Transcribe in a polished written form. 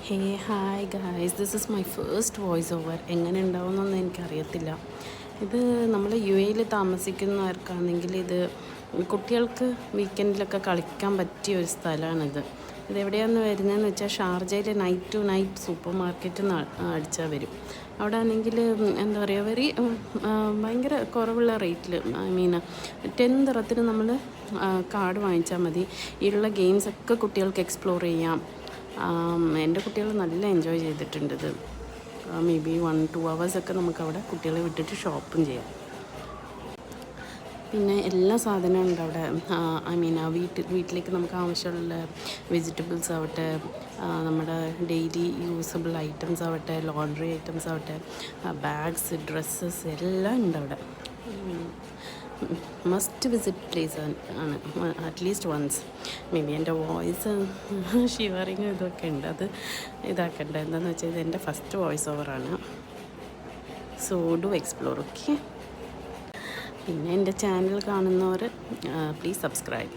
Hey hi guys, this is my first voice over. എങ്ങനെ ഉണ്ടാവുമെന്നൊന്നും എനിക്കറിയത്തില്ല. ഇത് നമ്മൾ യു എയിൽ താമസിക്കുന്നവർക്കാണെങ്കിൽ ഇത് കുട്ടികൾക്ക് വീക്കെൻഡിലൊക്കെ കളിക്കാൻ പറ്റിയ ഒരു സ്ഥലമാണിത്. ഇതെവിടെയാണെന്ന് വരുന്നതെന്ന് വെച്ചാൽ ഷാർജയിൽ നൈറ്റ് ടു നൈറ്റ് സൂപ്പർ മാർക്കറ്റിൽ നിന്ന് അടിച്ചാൽ വരും. അവിടെ ആണെങ്കിൽ എന്താ പറയുക, ഭയങ്കര കുറവുള്ള റേറ്റിൽ, ഐ മീൻ 10 ദിറത്തിന് നമ്മൾ കാർഡ് വാങ്ങിച്ചാൽ മതി. ഇതിലുള്ള ഗെയിംസൊക്കെ കുട്ടികൾക്ക് എക്സ്പ്ലോർ ചെയ്യാം. എൻ്റെ കുട്ടികൾ നല്ല എൻജോയ് ചെയ്തിട്ടുണ്ട്. ഇത് മേ ബി 1-2 hours നമുക്കവിടെ കുട്ടികളെ വിട്ടിട്ട് ഷോപ്പും ചെയ്യാം. പിന്നെ എല്ലാ സാധനവും ഉണ്ട് അവിടെ. ഐ മീൻ വീട്ടിലേക്ക് നമുക്ക് ആവശ്യമുള്ള വെജിറ്റബിൾസ് ആവട്ടെ, നമ്മുടെ ഡെയിലി യൂസബിൾ ഐറ്റംസ് ആവട്ടെ, ലോണ്ടറി ഐറ്റംസ് ആവട്ടെ, ബാഗ്സ്, ഡ്രസ്സസ് എല്ലാം ഉണ്ട് അവിടെ. മസ്റ്റ് വിസിറ്റ് പ്ലേസ് ആണ്, അറ്റ്ലീസ്റ്റ് വൺസ്. മേ ബി എൻ്റെ വോയിസ് ഷിവറിങ് ഇതൊക്കെ ഉണ്ട്, അത് ഇതാക്കണ്ട. എന്താണെന്ന് വെച്ചാൽ ഇത് എൻ്റെ ഫസ്റ്റ് വോയിസ് ഓവറാണ്. So do explore, okay. പിന്നെ എൻ്റെ ചാനൽ കാണുന്നവർ പ്ലീസ് സബ്സ്ക്രൈബ്.